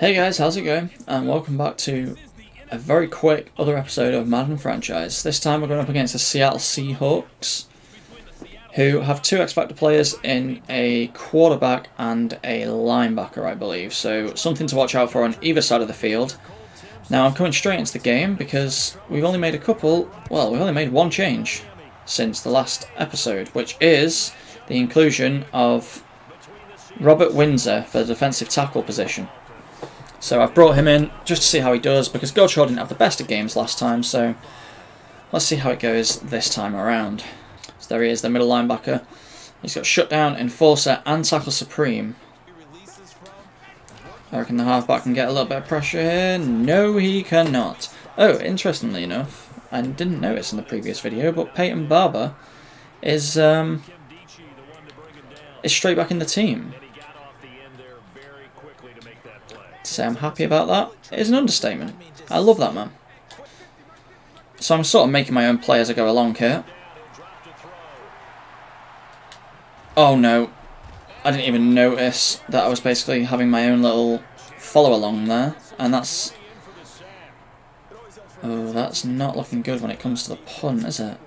Hey guys, how's it going? And welcome back to a very quick other episode of Madden franchise. This time we're going up against the Seattle Seahawks, who have two X-Factor players in a quarterback and a linebacker, I believe. So something to watch out for on either side of the field. Now I'm coming straight into the game because we've only made we've only made one change since the last episode, which is the inclusion of Robert Windsor for the defensive tackle position. So I've brought him in just to see how he does, because Godshaw didn't have the best of games last time, so let's see how it goes this time around. So there he is, the middle linebacker. He's got shutdown, enforcer, and tackle supreme. I reckon the halfback can get a little bit of pressure here. No, he cannot. Oh, interestingly enough, I didn't notice in the previous video, but Peyton Barber is straight back in the team. To say I'm happy about that is an understatement. I love that man. So I'm sort of making my own play as I go along here. Oh no, I didn't even notice that I was basically having my own little follow along there, and that's not looking good when it comes to the punt, is it?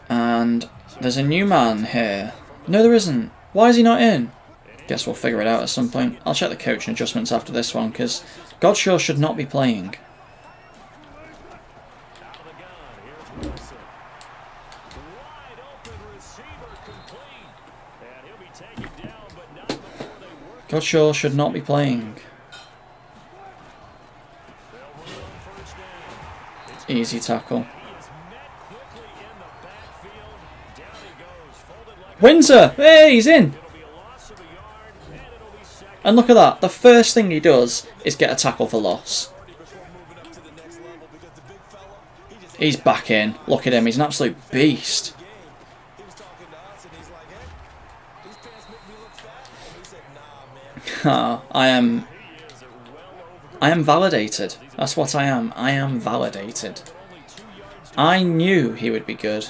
And there's a new man here. No, there isn't. Why is he not in? Guess we'll figure it out at some point. I'll check the coaching adjustments after this one, because Godshaw should not be playing. Godshaw should not be playing. Easy tackle. Windsor! Hey, he's in! And look at that, the first thing he does is get a tackle for loss. He's back in. Look at him, he's an absolute beast. I am validated. That's what I am. I am validated. I knew he would be good.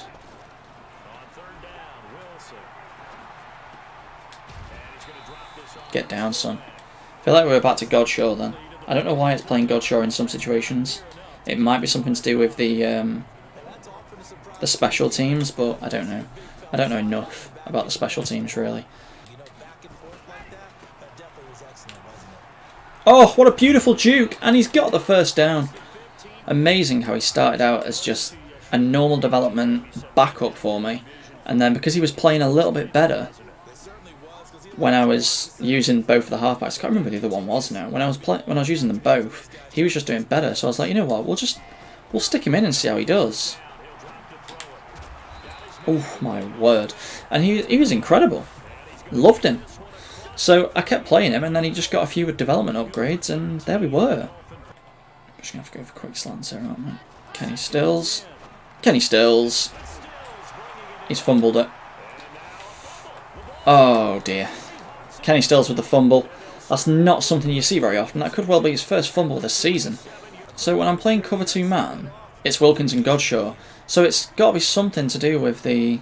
Get down, son. I feel like we're back to Godshaw then. I don't know why it's playing Godshaw in some situations. It might be something to do with the special teams, but I don't know. I don't know enough about the special teams, really. Oh, what a beautiful juke! And he's got the first down. Amazing how he started out as just a normal development backup for me. And then because he was playing a little bit better when I was using both of the halfbacks, I can't remember who the other one was now. When I was using them both, he was just doing better. So I was like, you know what? We'll stick him in and see how he does. Oh my word! And he was incredible. Loved him. So I kept playing him, and then he just got a few development upgrades, and there we were. I'm just gonna have to go for quick slants here, aren't we? Kenny Stills. Kenny Stills. He's fumbled it. Oh dear. Kenny Stills with the fumble. That's not something you see very often. That could well be his first fumble this season. So when I'm playing cover 2 man, it's Wilkins and Godshaw. So it's got to be something to do with the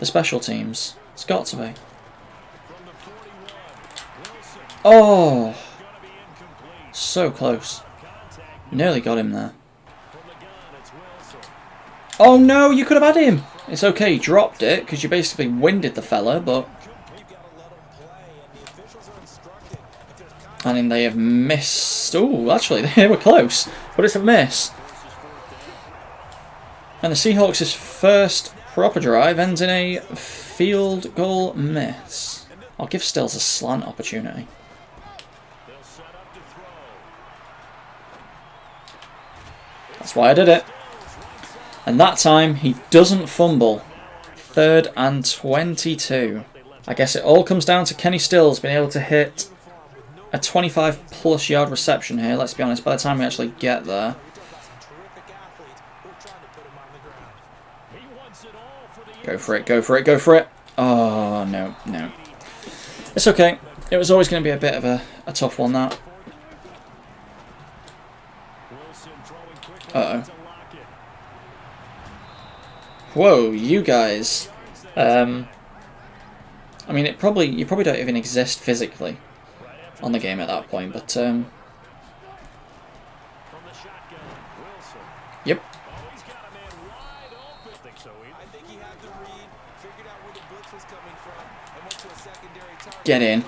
special teams. It's got to be. Oh! So close. Nearly got him there. Oh no, you could have had him! It's okay, you dropped it, because you basically winded the fella, but... I mean, they have missed... Oh, actually, they were close, but it's a miss. And the Seahawks' first proper drive ends in a field goal miss. I'll give Stills a slant opportunity. That's why I did it. And that time, he doesn't fumble. 3rd and 22. I guess it all comes down to Kenny Stills being able to hit a 25-plus yard reception here. Let's be honest, by the time we actually get there. Go for it, go for it, go for it. Oh, no, no. It's okay. It was always going to be a bit of a tough one, that. Uh-oh. Whoa, you guys. I mean, you probably don't even exist physically on the game at that point, but Yep. Get in.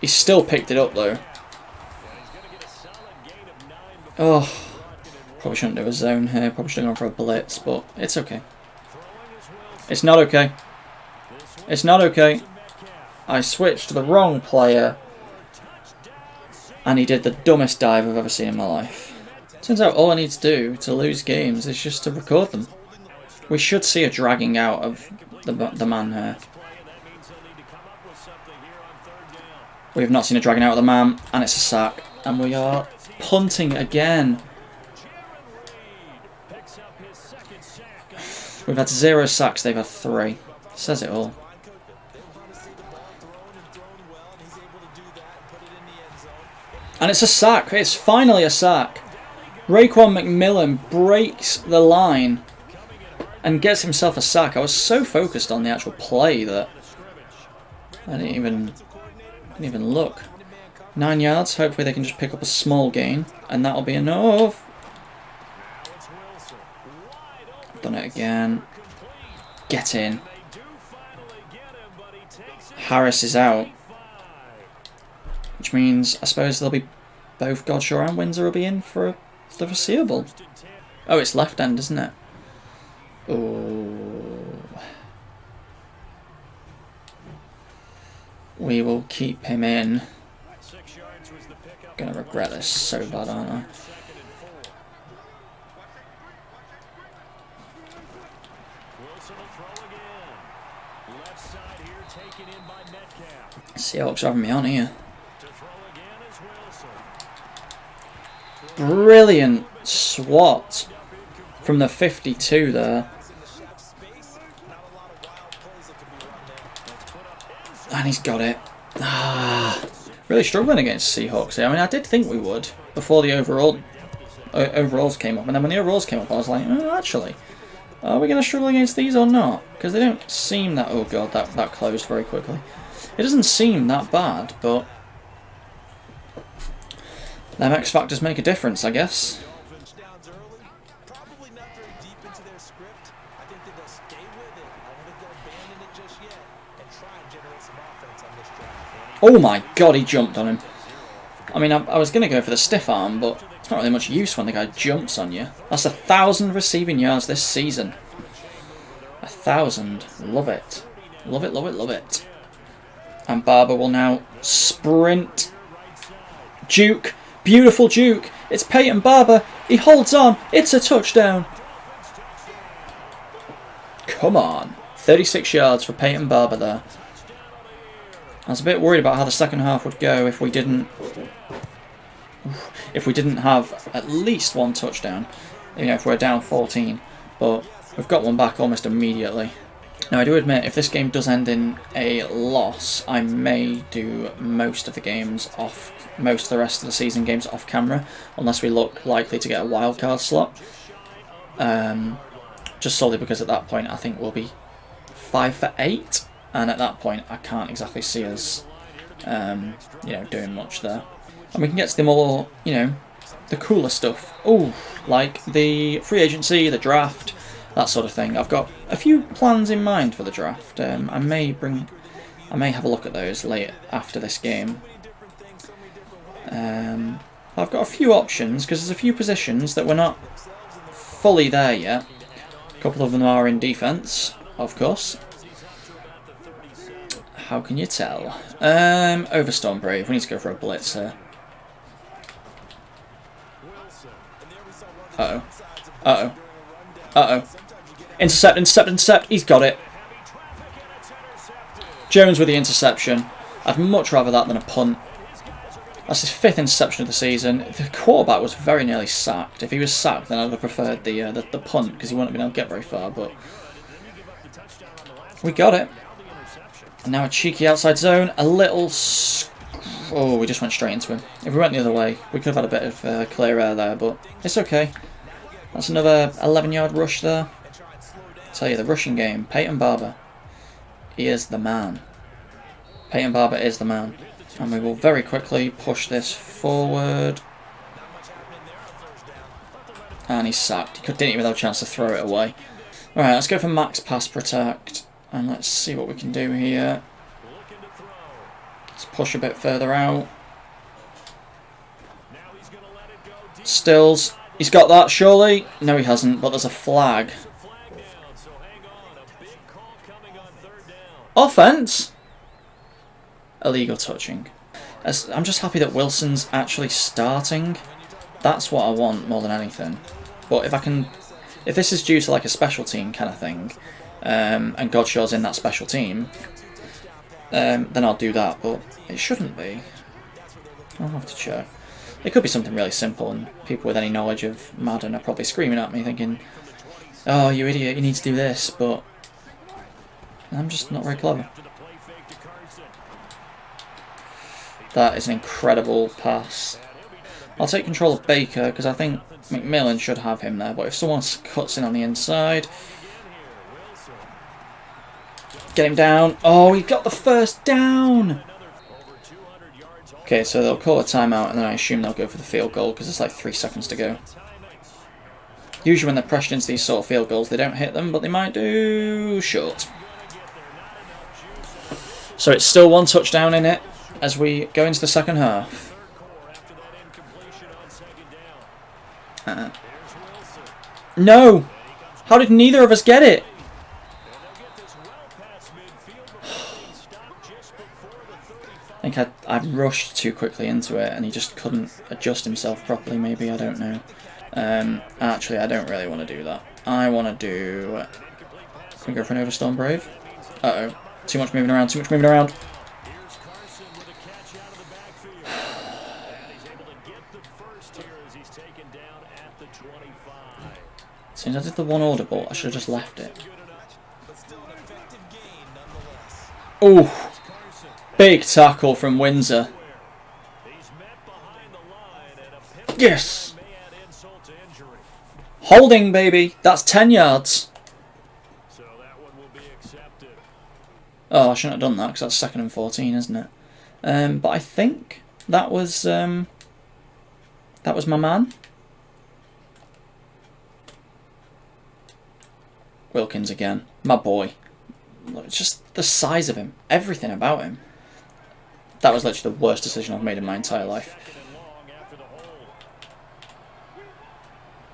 He still picked it up though. Oh, probably shouldn't do a zone here. Probably should have gone for a blitz, but it's okay. It's not okay. It's not okay. I switched to the wrong player, and he did the dumbest dive I've ever seen in my life. Turns out all I need to do to lose games is just to record them. We should see a dragging out of the man here. We have not seen a dragging out of the man, and it's a sack. And we are punting again. We've had 0 sacks, they've had 3. Says it all. And it's a sack. It's finally a sack. Raekwon McMillan breaks the line and gets himself a sack. I was so focused on the actual play that I didn't even look. 9 yards. Hopefully they can just pick up a small gain, and that'll be enough. Done it again. Get in. Harris is out, which means I suppose they'll be both Godshaw and Windsor will be in for the foreseeable. Oh, it's left end, isn't it? Oh. We will keep him in. Gonna regret this so bad, aren't I? Seahawks are having me on here. Brilliant swat from the 52 there. And he's got it. Really struggling against Seahawks here. I mean, I did think we would before the overalls came up. And then when the overalls came up, I was like, oh, actually, are we going to struggle against these or not? Because they don't seem that... Oh, God, that closed very quickly. It doesn't seem that bad, but them X factors make a difference, I guess. Oh my God, he jumped on him. I mean, I was going to go for the stiff arm, but it's not really much use when the guy jumps on you. That's 1,000 receiving yards this season. 1,000. Love it. Love it, love it, love it. And Barber will now sprint. Juke. Beautiful juke. It's Peyton Barber. He holds on. It's a touchdown. Come on. 36 yards for Peyton Barber there. I was a bit worried about how the second half would go if we didn't have at least one touchdown. You know, if we're down 14. But we've got one back almost immediately. Now, I do admit, if this game does end in a loss, I may do most of the rest of the season games off camera, unless we look likely to get a wildcard slot. Just solely because at that point I think we'll be 5 for 8, and at that point I can't exactly see us, doing much there. And we can get to the more, the cooler stuff. Oh, like the free agency, the draft, that sort of thing. I've got a few plans in mind for the draft. I may have a look at those late after this game. I've got a few options because there's a few positions that we're not fully there yet. A couple of them are in defence, of course. How can you tell? Over Storm Brave. We need to go for a blitz here. Uh-oh. Uh-oh. Uh-oh. Intercept, intercept, intercept. He's got it. Jones with the interception. I'd much rather that than a punt. That's his 5th interception of the season. The quarterback was very nearly sacked. If he was sacked, then I'd have preferred the punt because he wouldn't have been able to get very far. But we got it. And now a cheeky outside zone. A little... Oh, we just went straight into him. If we went the other way, we could have had a bit of clear air there, but it's okay. That's another 11-yard rush there. I tell you, the rushing game. Peyton Barber. He is the man. Peyton Barber is the man. And we will very quickly push this forward. And he's sacked. He didn't even have a chance to throw it away. Alright, let's go for max pass protect. And let's see what we can do here. Let's push a bit further out. Stills. He's got that, surely? No, he hasn't, but there's a flag. Offense? Illegal touching. I'm just happy that Wilson's actually starting. That's what I want more than anything. But if this is due to like a special team kind of thing, and Godshaw's in that special team, then I'll do that. But it shouldn't be. I'll have to check. It could be something really simple, and people with any knowledge of Madden are probably screaming at me thinking, "Oh, you idiot, you need to do this," but I'm just not very clever. That is an incredible pass. I'll take control of Baker, because I think McMillan should have him there, but if someone cuts in on the inside... Get him down. Oh, he got the first down! Okay, so they'll call a timeout, and then I assume they'll go for the field goal, because there's like 3 seconds to go. Usually when they're pressured into these sort of field goals, they don't hit them, but they might do short. So it's still 1 touchdown in it, as we go into the second half. No! How did neither of us get it? I think I rushed too quickly into it and he just couldn't adjust himself properly, maybe, I don't know. Actually, I don't really want to do that. I want to do... Can we go for an Overstorm Brave? Uh-oh. Too much moving around, too much moving around. As soon as I did the 1 audible, I should have just left it. Oh! Big tackle from Windsor. Yes! Holding, baby! That's 10 yards. Oh, I shouldn't have done that because that's 2nd and 14, isn't it? But I think that was my man. Wilkins again. My boy. It's just the size of him. Everything about him. That was literally the worst decision I've made in my entire life.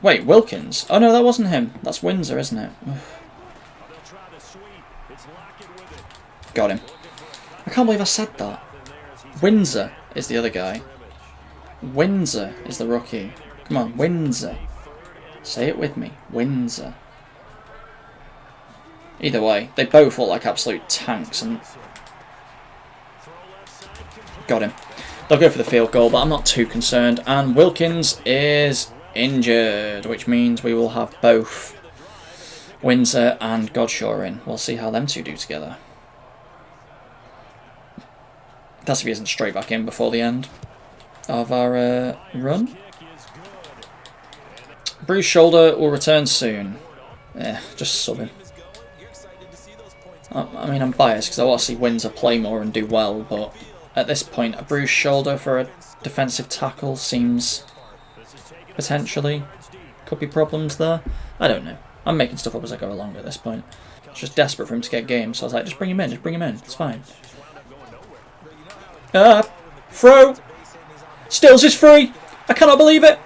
Wait, Wilkins? Oh no, that wasn't him. That's Windsor, isn't it? Got him. I can't believe I said that. Windsor is the other guy. Windsor is the rookie. Come on, Windsor. Say it with me. Windsor. Either way, they both look like absolute tanks and... Got him. They'll go for the field goal, but I'm not too concerned. And Wilkins is injured, which means we will have both Windsor and Godshaw in. We'll see how them two do together. That's if he isn't straight back in before the end of our run. Bruised shoulder will return soon. Yeah, just sub him. I mean, I'm biased because I want to see Windsor play more and do well, but at this point, a bruised shoulder for a defensive tackle seems potentially could be problems there. I don't know. I'm making stuff up as I go along at this point. I was just desperate for him to get games, so I was like, just bring him in, it's fine. Throw! Stills is free! I cannot believe it!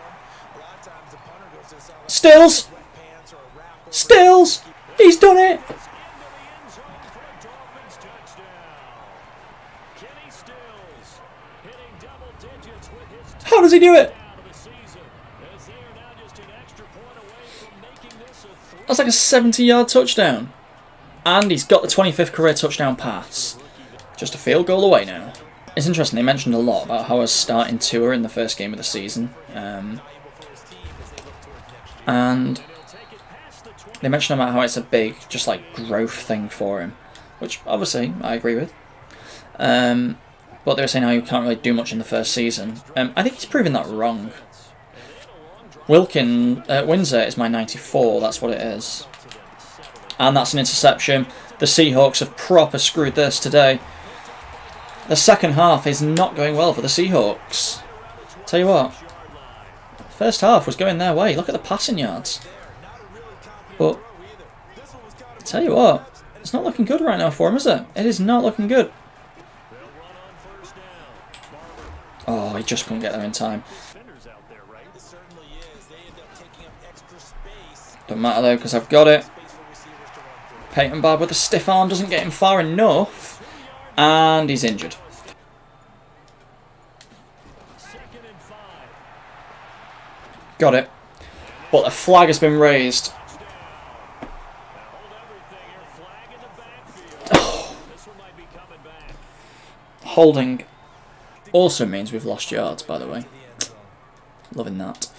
Stills! Stills! He's done it! How does he do it? That's like a 70-yard touchdown. And he's got the 25th career touchdown pass. Just a field goal away now. It's interesting, they mentioned a lot about how I was starting Tua in the first game of the season. And they mentioned about how it's a big, just like, growth thing for him. Which, obviously, I agree with. But they were saying how you can't really do much in the first season. I think he's proven that wrong. Windsor is my 94, that's what it is. And that's an interception. The Seahawks have proper screwed this today. The second half is not going well for the Seahawks. Tell you what. First half was going their way. Look at the passing yards. But, I tell you what, it's not looking good right now for him, is it? It is not looking good. Oh, he just couldn't get there in time. Don't matter though, because I've got it. Peyton Barber with a stiff arm doesn't get him far enough. And he's injured. Got it. But the flag has been raised. Oh. Holding also means we've lost yards, by the way. Loving that.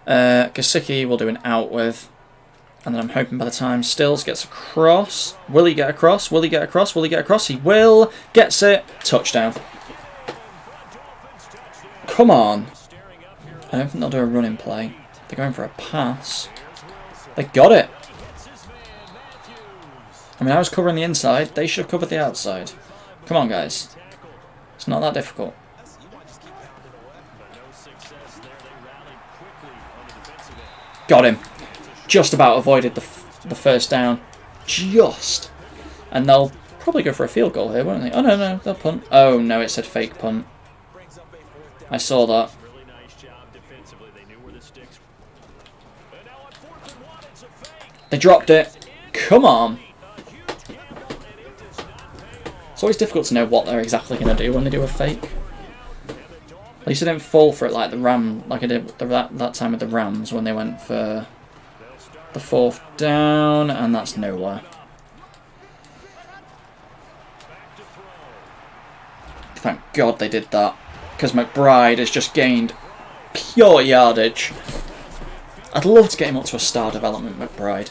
Gesicki will do an out with. And then I'm hoping by the time Stills gets across. Will he get across? Will he get across? Will he get across? He will. Gets it. Touchdown. Come on. I don't think they'll do a running play. They're going for a pass. They got it. I mean, I was covering the inside. They should have covered the outside. Come on, guys. It's not that difficult. Got him. Just about avoided the first down. Just. And they'll probably go for a field goal here, won't they? Oh, no, they'll punt. Oh, no, it said fake punt. I saw that. They dropped it. Come on. It's always difficult to know what they're exactly going to do when they do a fake. At least I didn't fall for it like I did that time with the Rams when they went for the 4th down, and that's nowhere. Thank God they did that, because McBride has just gained pure yardage. I'd love to get him up to a star development, McBride.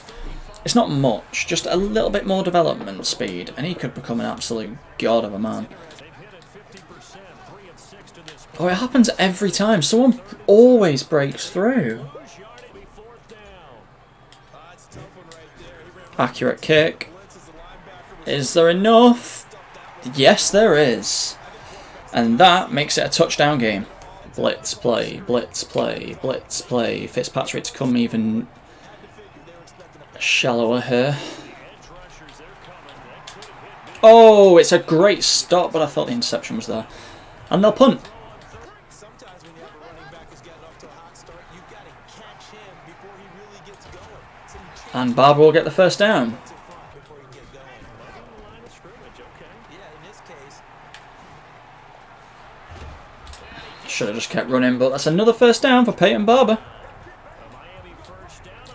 It's not much, just a little bit more development speed, and he could become an absolute god of a man. Oh, it happens every time. Someone always breaks through. Accurate kick. Is there enough? Yes, there is. And that makes it a touchdown game. Blitz play, blitz play, blitz play. Fitzpatrick to come even shallower here. Oh, it's a great stop, but I thought the interception was there. And they'll punt. And Barber will get the first down. Should have just kept running, but that's another first down for Peyton Barber.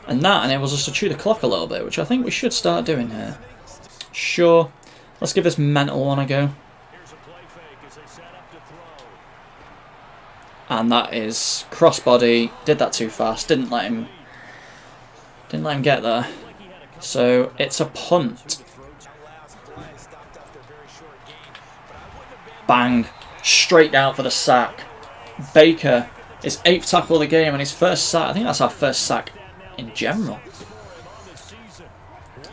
And that enables us to chew the clock a little bit, which I think we should start doing here. Sure. Let's give this mental one a go. And that is crossbody. Did that too fast. Didn't let him get there. So it's a punt. Bang. Straight out for the sack. Baker, his 8th tackle of the game and his first sack. I think that's our first sack in general.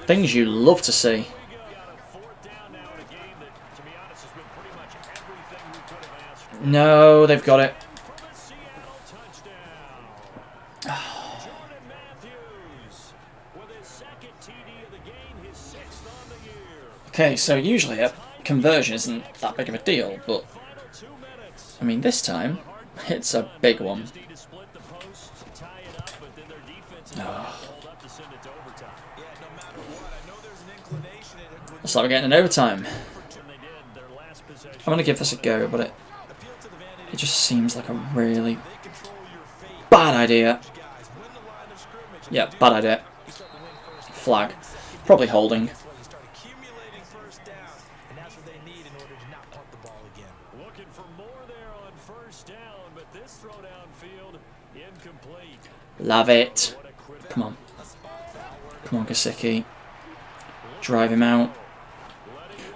Things you love to see. No, they've got it. Okay, so usually a conversion isn't that big of a deal, but I mean this time it's a big one. Oh. Looks like we're getting an overtime. I'm going to give this a go, but it just seems like a really bad idea. Yeah, bad idea. Flag. Probably holding. Love it. Come on. Come on, Gesicki. Drive him out.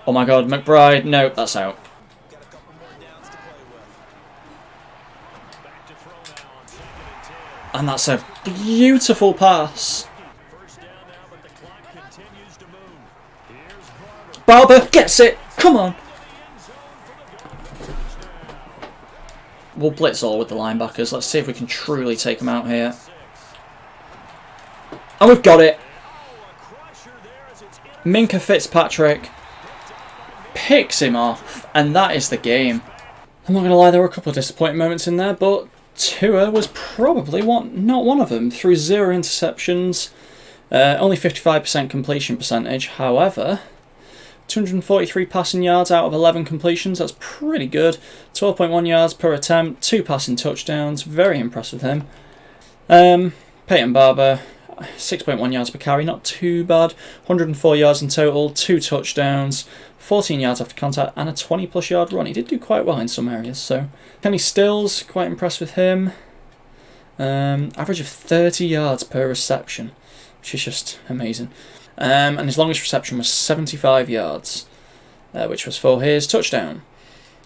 Oh my God, McBride. No, that's out. And that's a beautiful pass. Barber gets it. Come on. we'll blitz all with the linebackers. Let's see if we can truly take them out here. And we've got it. Minkah Fitzpatrick picks him off, and that is the game. I'm not going to lie, there were a couple of disappointing moments in there, but Tua was probably not one of them. Threw 0 interceptions, only 55% completion percentage. However, 243 passing yards out of 11 completions. That's pretty good. 12.1 yards per attempt, 2 passing touchdowns. Very impressed with him. Peyton Barber, 6.1 yards per carry, not too bad. 104 yards in total, 2 touchdowns, 14 yards after contact, and a 20-plus yard run. He did do quite well in some areas. So Kenny Stills, quite impressed with him. Average of 30 yards per reception, which is just amazing. And his longest reception was 75 yards, which was for his touchdown.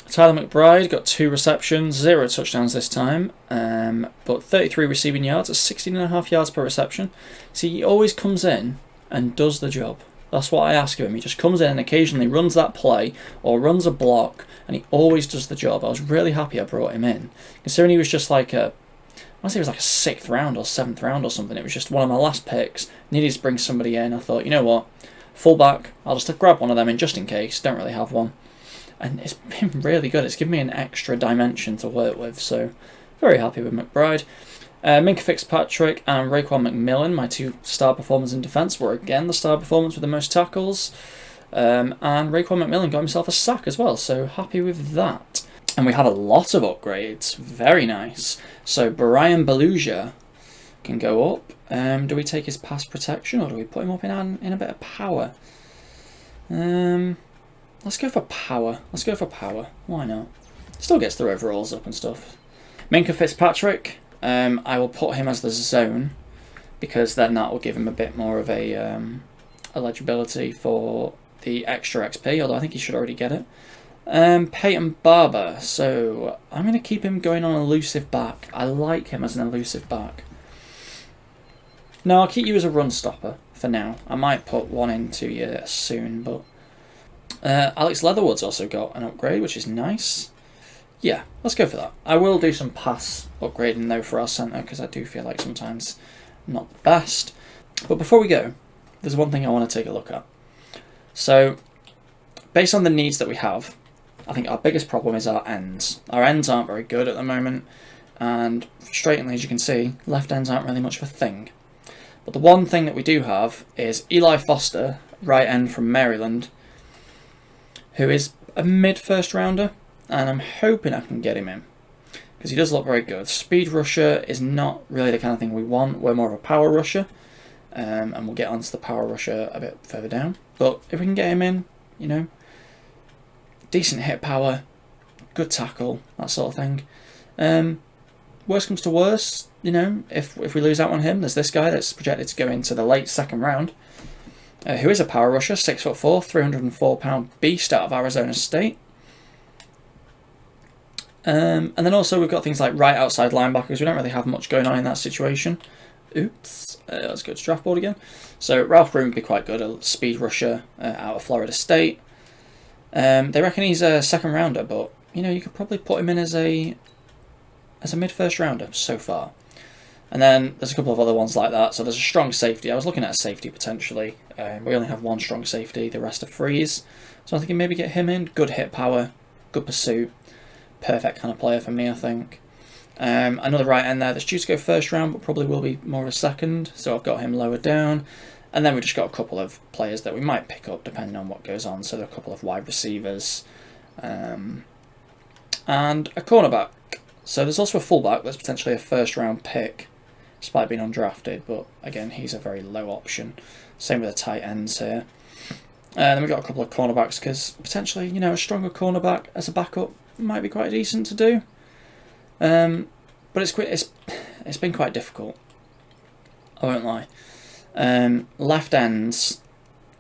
Tyler McBride got 2 receptions, 0 touchdowns this time, but 33 receiving yards at 16.5 yards per reception. See, he always comes in and does the job. That's what I ask of him. He just comes in and occasionally runs that play or runs a block, and he always does the job. I was really happy I brought him in, considering he was just like I want to say it was like a 6th round or 7th round or something. It was just one of my last picks. Needed to bring somebody in. I thought, you know what, fullback, I'll just grab one of them in just in case. Don't really have one. And it's been really good. It's given me an extra dimension to work with, so very happy with McBride. Minkah Fitzpatrick and Raekwon McMillan, my 2 star performers in defence, were again the star performers with the most tackles. And Raekwon McMillan got himself a sack as well, so happy with that. And we have a lot of upgrades. Very nice. So Brian Beluga can go up. Do we take his pass protection, or do we put him up in a bit of power? Let's go for power. Let's go for power. Why not? Still gets their overalls up and stuff. Minkah Fitzpatrick, I will put him as the zone, because then that will give him a bit more of a eligibility for the extra XP, although I think he should already get it. Peyton Barber, so I'm going to keep him going on elusive back. I like him as an elusive back. No, I'll keep you as a run stopper for now. I might put one into you soon, but Alex Leatherwood's also got an upgrade, which is nice. Yeah, let's go for that. I will do some pass upgrading though for our centre, because I do feel like sometimes not the best. But before we go, there's one thing I want to take a look at. So, based on the needs that we have, I think our biggest problem is our ends. Our ends aren't very good at the moment, and frustratingly, as you can see, left ends aren't really much of a thing. But the one thing that we do have is Eli Foster, right end from Maryland, who is a mid-first rounder, and I'm hoping I can get him in, because he does look very good. Speed rusher is not really the kind of thing we want. We're more of a power rusher, and we'll get onto the power rusher a bit further down. But if we can get him in, you know, decent hit power, good tackle, that sort of thing. Worst comes to worst, you know, if we lose out on him, there's this guy that's projected to go into the late 2nd round, who is a power rusher, 6'4", 304-pound beast out of Arizona State. And then also we've got things like right outside linebackers. We don't really have much going on in that situation. Oops, let's go to draft board again. So Ralph Broom would be quite good, a speed rusher out of Florida State. They reckon he's a 2nd rounder, but you know, you could probably put him in as a mid-first rounder so far. And then there's a couple of other ones like that. So there's a strong safety. I was looking at a safety potentially. We only have one strong safety, the rest are frees. So I'm thinking maybe get him in. Good hit power, good pursuit. Perfect kind of player for me, I think. Another right end there that's due to go 1st round, but probably will be more of a 2nd. So I've got him lower down. And then we've just got a couple of players that we might pick up depending on what goes on. So there are a couple of wide receivers. And a cornerback. So there's also a fullback that's potentially a 1st round pick, despite being undrafted, but again, he's a very low option. Same with the tight ends here. And then we've got a couple of cornerbacks, because potentially, you know, a stronger cornerback as a backup might be quite decent to do. But it's been quite difficult, I won't lie. Left ends,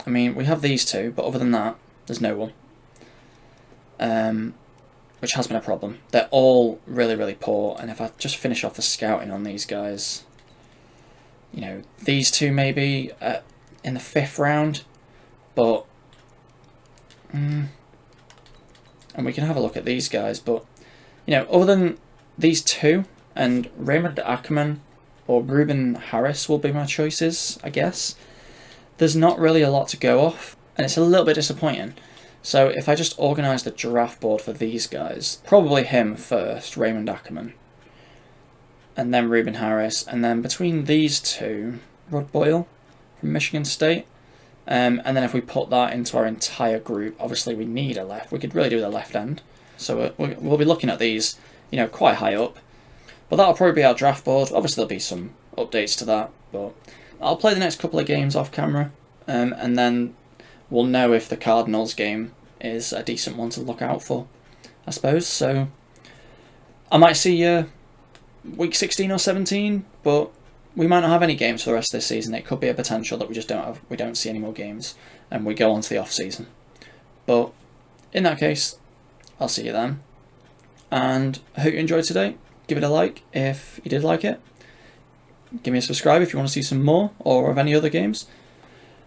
I mean, we have these 2, but other than that, there's no one. Which has been a problem. They're all really, really poor, and if I just finish off the scouting on these guys, you know, these 2 maybe in the 5th round, but and we can have a look at these guys, but you know, other than these two, and Raymond Ackerman or Ruben Harris will be my choices, I guess. There's not really a lot to go off, and it's a little bit disappointing. So if I just organise the draft board for these guys, probably him first, Raymond Ackerman, and then Ruben Harris, and then between these two, Rod Boyle from Michigan State. And then if we put that into our entire group, obviously we need a left. We could really do the left end. So we'll be looking at these, quite high up. But that'll probably be our draft board. Obviously there'll be some updates to that, but I'll play the next couple of games off camera, and then we'll know if the Cardinals game is a decent one to look out for, I suppose. So I might see you week 16 or 17, but we might not have any games for the rest of this season. It could be a potential that we just don't have. We don't see any more games, and we go on to the off season. But in that case, I'll see you then. And I hope you enjoyed today. Give it a like if you did like it. Give me a subscribe if you want to see some more or of any other games.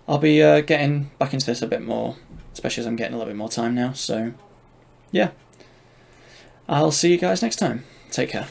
I'll be getting back into this a bit more, especially as I'm getting a little bit more time now. So, yeah. I'll see you guys next time. Take care.